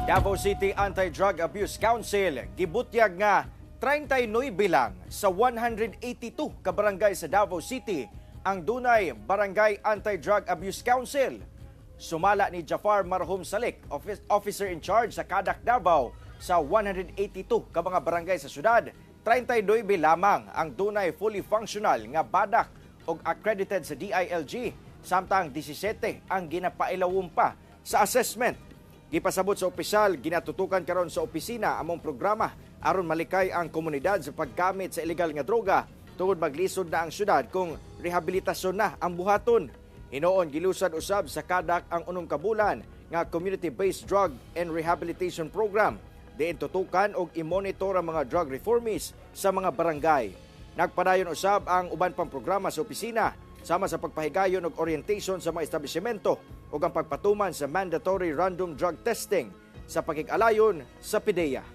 Davao City Anti-Drug Abuse Council gibutyag nga 39 bilang sa 182 ka barangay sa Davao City ang dunay Barangay Anti-Drug Abuse Council. Sumala ni Jafar Marhum Salik, officer in charge sa Kadak Davao, sa 182 ka mga barangay sa syudad. 39 lamang ang dunay fully functional nga badak o accredited sa DILG, samtang 17 ang ginapailawom pa sa assessment. Gipasabot sa opisyal, ginatutukan karon sa opisina among programa aron malikay ang komunidad sa paggamit sa illegal nga droga tungod maglisod na ang syudad kung rehabilitasyon na ang buhaton. Hinoon gilusad usab sa Kadak ang unong kabulan nga community-based drug and rehabilitation program diin tutukan og i-monitor ang mga drug reformists sa mga barangay. Nagpadayon usab ang uban pang programa sa opisina sama sa pagpahigayon og orientation sa mga establishmento ug ang pagpatuman sa mandatory random drug testing sa pakig-alayon sa PIDEA.